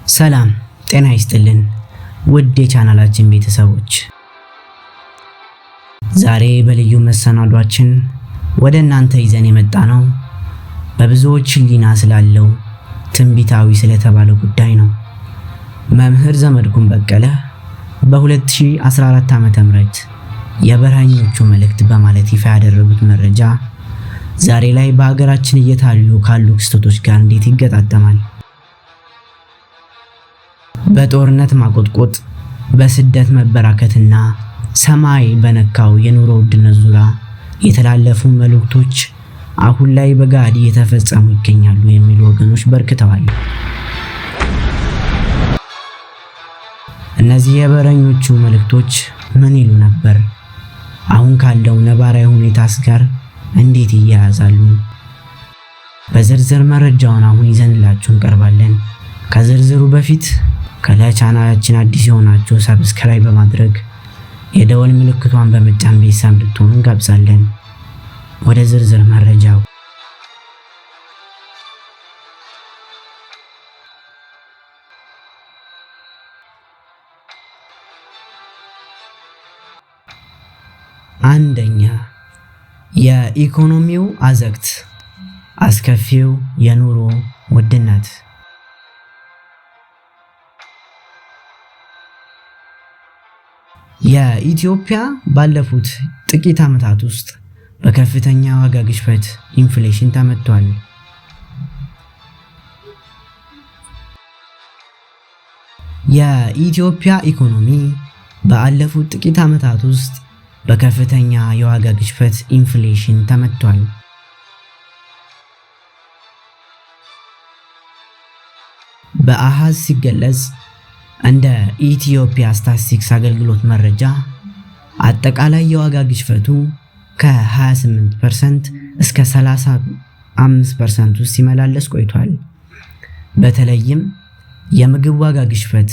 ሰላም ጤና ይስጥልን ውድ የቻናላችን ቤተሰቦች፣ ዛሬ በልዩ መሰናዷችን ወደ እናንተ ይዘን የመጣነው በብዙዎች ሕሊና ስላለው ትንቢታዊ ስለተባለው ጉዳይ ነው። መምህር ዘመድኩን በቀለ በ2014 ዓ.ም የበረሃኞቹ መልእክት በማለት ይፋ ያደረጉት መረጃ ዛሬ ላይ በሀገራችን እየታዩ ካሉ ክስተቶች ጋር እንዴት ይገጣጠማል? በጦርነት ማቆጥቆጥ፣ በስደት መበራከትና ሰማይ በነካው የኑሮ ውድነት ዙሪያ የተላለፉ መልእክቶች አሁን ላይ በጋድ እየተፈጸሙ ይገኛሉ የሚሉ ወገኖች በርክተዋል። እነዚህ የበረሃኞቹ መልእክቶች ምን ይሉ ነበር? አሁን ካለው ነባራዊ ሁኔታስ ጋር እንዴት ይያያዛሉ? በዝርዝር መረጃውን አሁን ይዘንላችሁ እንቀርባለን። ከዝርዝሩ በፊት ለቻናላችን አዲስ የሆናችሁ ሰብስክራይብ በማድረግ የደወል ምልክቷን በመጫን ቤተሰብ እንድትሆኑ እንጋብዛለን። ወደ ዝርዝር መረጃው። አንደኛ፣ የኢኮኖሚው አዘቅት፣ አስከፊው የኑሮ ውድነት። የኢትዮጵያ ባለፉት ጥቂት ዓመታት ውስጥ በከፍተኛ ዋጋ ግሽበት ኢንፍሌሽን ተመቷል። የኢትዮጵያ ኢኮኖሚ ባለፉት ጥቂት ዓመታት ውስጥ በከፍተኛ የዋጋ ግሽበት ኢንፍሌሽን ተመቷል። በአሃዝ ሲገለጽ እንደ ኢትዮጵያ ስታቲስቲክስ አገልግሎት መረጃ አጠቃላይ የዋጋ ግሽበቱ ከ28% እስከ 35% ውስጥ ሲመላለስ ቆይቷል። በተለይም የምግብ ዋጋ ግሽበት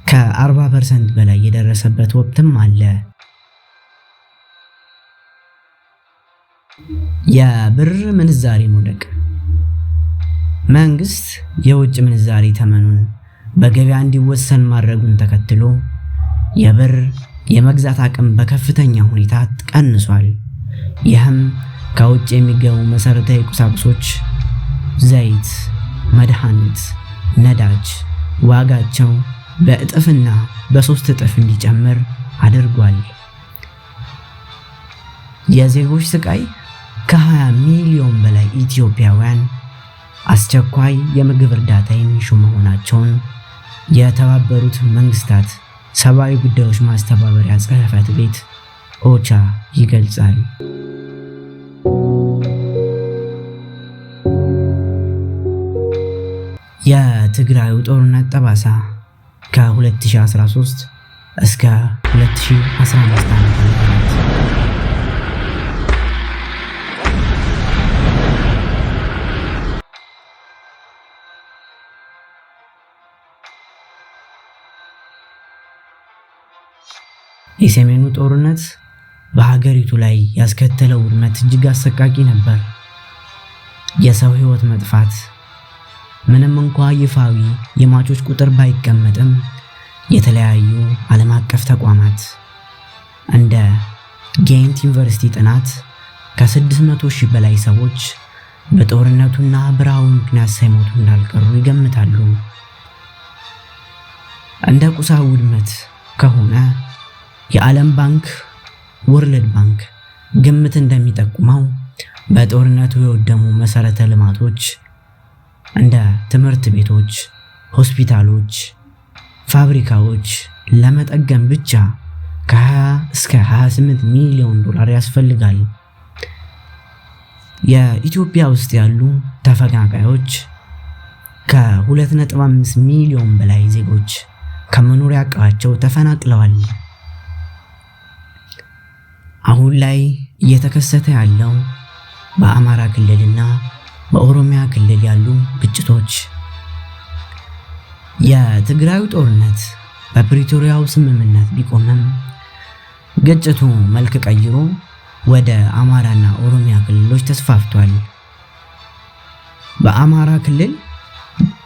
ከ40% በላይ የደረሰበት ወቅትም አለ። የብር ምንዛሬ መውደቅ። መንግስት የውጭ ምንዛሬ ተመኑን በገበያ እንዲወሰን ማድረጉን ተከትሎ የብር የመግዛት አቅም በከፍተኛ ሁኔታ ቀንሷል። ይህም ከውጭ የሚገቡ መሰረታዊ ቁሳቁሶች፣ ዘይት፣ መድኃኒት፣ ነዳጅ ዋጋቸው በእጥፍና በ3 እጥፍ እንዲጨምር አድርጓል። የዜጎች ስቃይ። ከ20 ሚሊዮን በላይ ኢትዮጵያውያን አስቸኳይ የምግብ እርዳታ የሚሹ መሆናቸውን የተባበሩት መንግስታት ሰብአዊ ጉዳዮች ማስተባበሪያ ጽሕፈት ቤት ኦቻ ይገልጻል። የትግራዩ ጦርነት ጠባሳ ከ2013 እስከ 2015 ዓ.ም የሰሜኑ ጦርነት በሀገሪቱ ላይ ያስከተለው ውድመት እጅግ አሰቃቂ ነበር። የሰው ሕይወት መጥፋት ምንም እንኳ ይፋዊ የሟቾች ቁጥር ባይቀመጥም የተለያዩ ዓለም አቀፍ ተቋማት እንደ ጌንት ዩኒቨርሲቲ ጥናት ከ600,000 በላይ ሰዎች በጦርነቱና በረሃቡ ምክንያት ሳይሞቱ እንዳልቀሩ ይገምታሉ። እንደ ቁሳዊ ውድመት ከሆነ የዓለም ባንክ ወርልድ ባንክ ግምት እንደሚጠቁመው በጦርነቱ የወደሙ መሰረተ ልማቶች እንደ ትምህርት ቤቶች፣ ሆስፒታሎች፣ ፋብሪካዎች ለመጠገን ብቻ ከ20 እስከ 28 ሚሊዮን ዶላር ያስፈልጋል። የኢትዮጵያ ውስጥ ያሉ ተፈናቃዮች ከ2.5 ሚሊዮን በላይ ዜጎች ከመኖሪያ ቀያቸው ተፈናቅለዋል። አሁን ላይ እየተከሰተ ያለው በአማራ ክልልና በኦሮሚያ ክልል ያሉ ግጭቶች። የትግራዩ ጦርነት በፕሪቶሪያው ስምምነት ቢቆምም ግጭቱ መልክ ቀይሮ ወደ አማራና ኦሮሚያ ክልሎች ተስፋፍቷል። በአማራ ክልል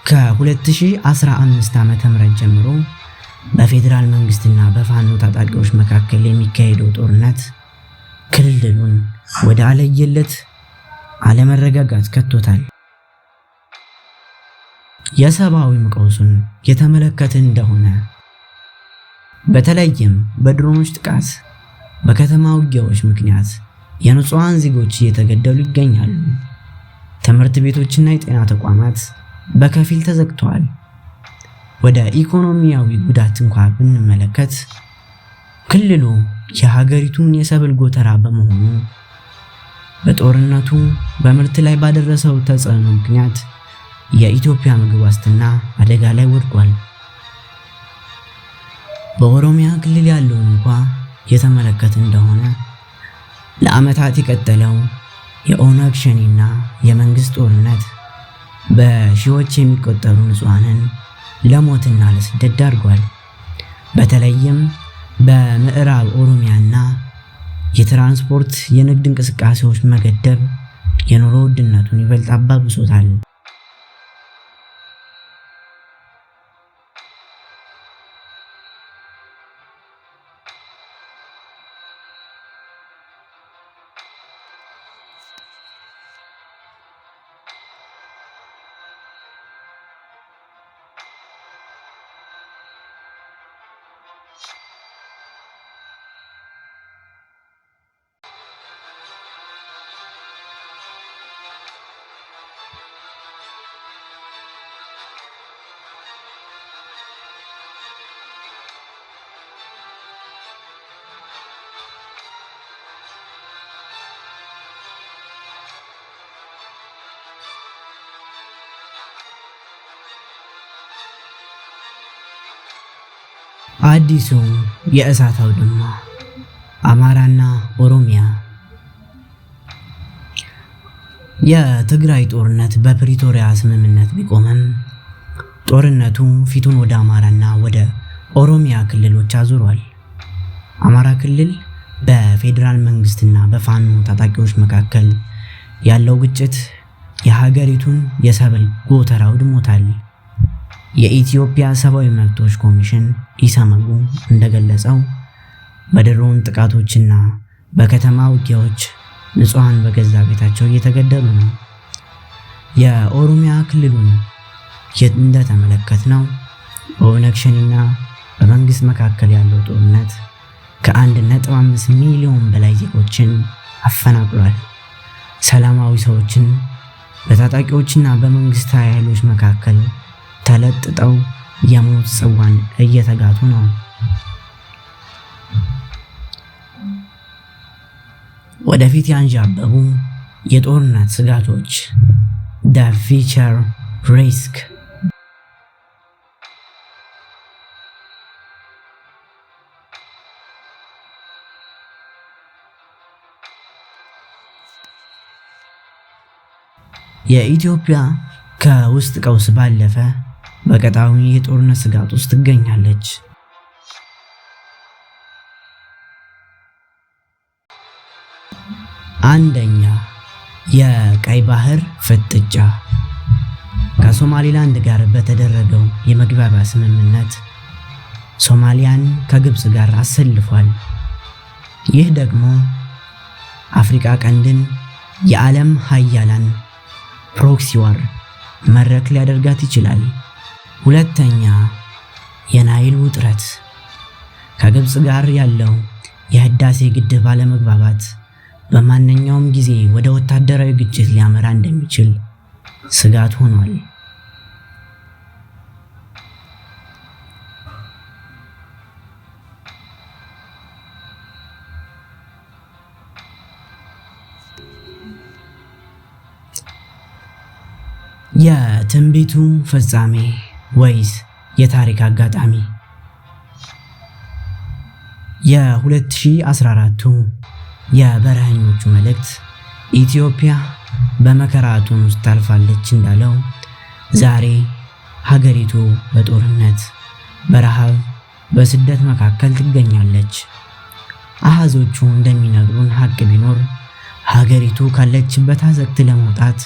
ከ2015 ዓ.ም ጀምሮ በፌዴራል መንግስትና በፋኖ ታጣቂዎች መካከል የሚካሄደው ጦርነት ክልሉን ወደ አለየለት አለመረጋጋት ከቶታል። የሰብአዊ ቀውሱን የተመለከትን እንደሆነ በተለይም በድሮኖች ጥቃት፣ በከተማ ውጊያዎች ምክንያት የንጹሃን ዜጎች እየተገደሉ ይገኛሉ። ትምህርት ቤቶችና የጤና ተቋማት በከፊል ተዘግተዋል። ወደ ኢኮኖሚያዊ ጉዳት እንኳን ብንመለከት ክልሉ የሀገሪቱን የሰብል ጎተራ በመሆኑ በጦርነቱ በምርት ላይ ባደረሰው ተጽዕኖ ምክንያት የኢትዮጵያ ምግብ ዋስትና አደጋ ላይ ወድቋል። በኦሮሚያ ክልል ያለውን እንኳን የተመለከትን እንደሆነ ለዓመታት የቀጠለው የኦነግ ሸኔና የመንግስት ጦርነት በሺዎች የሚቆጠሩ ንጹሃንን ለሞትና ለስደት ዳርጓል። በተለይም በምዕራብ ኦሮሚያና የትራንስፖርት የንግድ እንቅስቃሴዎች መገደብ የኑሮ ውድነቱን ይበልጥ አባብሶታል። አዲሱ የእሳት አውድማ አማራና ኦሮሚያ። የትግራይ ጦርነት በፕሪቶሪያ ስምምነት ቢቆምም ጦርነቱ ፊቱን ወደ አማራና ወደ ኦሮሚያ ክልሎች አዙሯል። አማራ ክልል በፌዴራል መንግስትና በፋኖ ታጣቂዎች መካከል ያለው ግጭት የሀገሪቱን የሰብል ጎተራ አውድሞታል። የኢትዮጵያ ሰብአዊ መብቶች ኮሚሽን ኢሰመጉ እንደገለጸው በድሮን ጥቃቶችና በከተማ ውጊያዎች ንጹሃን በገዛ ቤታቸው እየተገደሉ ነው። የኦሮሚያ ክልሉን እንደተመለከትነው በኦነግ ሸኔና በመንግስት መካከል ያለው ጦርነት ከ1.5 ሚሊዮን በላይ ዜጎችን አፈናቅሏል። ሰላማዊ ሰዎችን በታጣቂዎችና በመንግስት ኃይሎች መካከል ተለጥጠው የሞት ጽዋን እየተጋቱ ነው። ወደፊት ያንዣበቡ የጦርነት ስጋቶች the future risk የኢትዮጵያ ከውስጥ ቀውስ ባለፈ በቀጣዩ የጦርነት ስጋት ውስጥ ትገኛለች። አንደኛ፣ የቀይ ባህር ፍጥጫ። ከሶማሊላንድ ጋር በተደረገው የመግባቢያ ስምምነት ሶማሊያን ከግብጽ ጋር አሰልፏል። ይህ ደግሞ አፍሪካ ቀንድን የዓለም ሀያላን ፕሮክሲ ዋር መድረክ ሊያደርጋት ይችላል። ሁለተኛ፣ የናይል ውጥረት። ከግብጽ ጋር ያለው የህዳሴ ግድብ አለመግባባት በማንኛውም ጊዜ ወደ ወታደራዊ ግጭት ሊያመራ እንደሚችል ስጋት ሆኗል። የትንቢቱ ፍጻሜ ወይስ የታሪክ አጋጣሚ? የ2014ቱ የበረሃኞቹ መልእክት ኢትዮጵያ በመከራ እቶን ውስጥ ታልፋለች እንዳለው ዛሬ ሀገሪቱ በጦርነት፣ በረሃብ፣ በስደት መካከል ትገኛለች። አሃዞቹ እንደሚነግሩን ሀቅ ቢኖር ሀገሪቱ ካለችበት አዘቅት ለመውጣት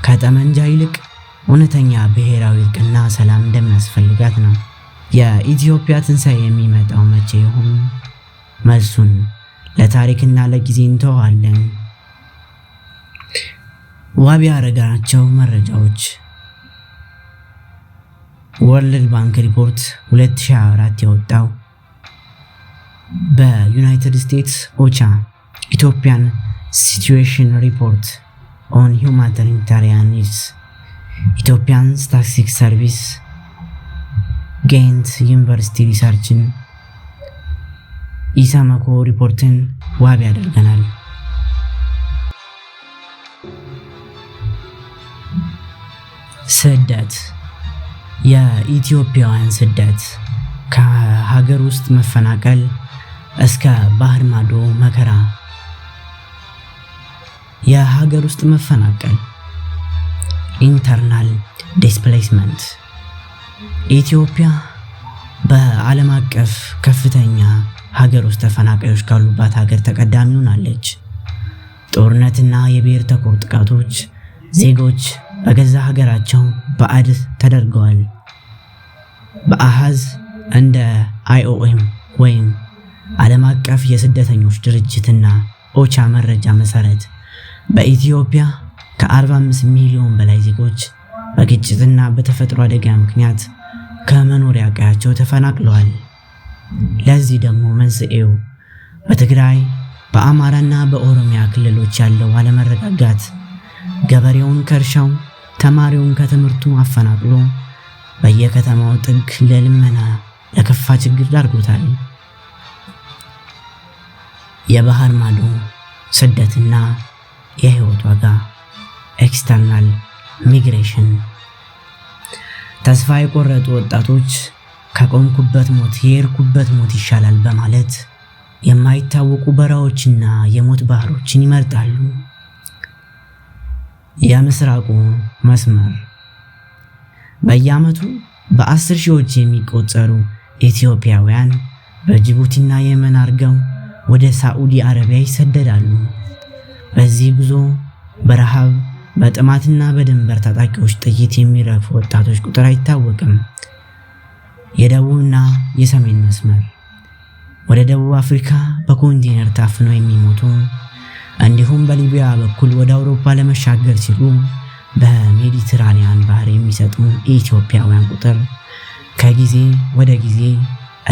ከጠመንጃ ይልቅ እውነተኛ ብሔራዊ እርቅና ሰላም እንደሚያስፈልጋት ነው። የኢትዮጵያ ትንሣኤ የሚመጣው መቼ ይሆን? መልሱን ለታሪክና ለጊዜ እንተዋለን። ዋቢ ያደረግናቸው መረጃዎች ወርልድ ባንክ ሪፖርት 2024 ያወጣው፣ በዩናይትድ ስቴትስ ኦቻ ኢትዮጵያን ሲቹዌሽን ሪፖርት ኦን ሁማኒታሪያን ኒድስ፣ ኢትዮጵያን ስታቲስቲክስ ሰርቪስ፣ ጌንት ዩኒቨርሲቲ ሪሰርችን፣ ኢሰመኮ ሪፖርትን ዋቢ ያደርገናል። ስደት፣ የኢትዮጵያውያን ስደት ከሀገር ውስጥ መፈናቀል እስከ ባህር ማዶ መከራ። የሀገር ውስጥ መፈናቀል ኢንተርናል ዲስፕሌስመንት። ኢትዮጵያ በዓለም አቀፍ ከፍተኛ ሀገር ውስጥ ተፈናቃዮች ካሉባት ሀገር ተቀዳሚ ሆናለች። ጦርነትና የብሔር ተኮር ጥቃቶች ዜጎች በገዛ ሀገራቸው ባዕድ ተደርገዋል። በአሃዝ እንደ IOM ወይም ዓለም አቀፍ የስደተኞች ድርጅትና ኦቻ መረጃ መሰረት በኢትዮጵያ ከ45 ሚሊዮን በላይ ዜጎች በግጭትና በተፈጥሮ አደጋ ምክንያት ከመኖሪያ ቀያቸው ተፈናቅለዋል። ለዚህ ደግሞ መንስኤው በትግራይ በአማራና በኦሮሚያ ክልሎች ያለው አለመረጋጋት ገበሬውን ከእርሻው ተማሪውን ከትምህርቱ አፈናቅሎ በየከተማው ጥግ ለልመና ለከፋ ችግር ዳርጎታል። የባህር ማዶ ስደትና የህይወት ዋጋ ኤክስተርናል ሚግሬሽን። ተስፋ የቆረጡ ወጣቶች ከቆምኩበት ሞት የሄድኩበት ሞት ይሻላል በማለት የማይታወቁ በረሃዎችና የሞት ባህሮችን ይመርጣሉ። የምስራቁ መስመር። በየዓመቱ በ10 ሺዎች የሚቆጠሩ ኢትዮጵያውያን በጅቡቲና የመን አድርገው ወደ ሳዑዲ አረቢያ ይሰደዳሉ። በዚህ ጉዞ በረሃብ በጥማትና በድንበር ታጣቂዎች ጥይት የሚረግፉ ወጣቶች ቁጥር አይታወቅም። የደቡብና የሰሜን መስመር። ወደ ደቡብ አፍሪካ በኮንቴነር ታፍነው የሚሞቱ እንዲሁም በሊቢያ በኩል ወደ አውሮፓ ለመሻገር ሲሉ በሜዲትራኒያን ባህር የሚሰጥሙ ኢትዮጵያውያን ቁጥር ከጊዜ ወደ ጊዜ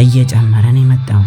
እየጨመረ ነው የመጣው።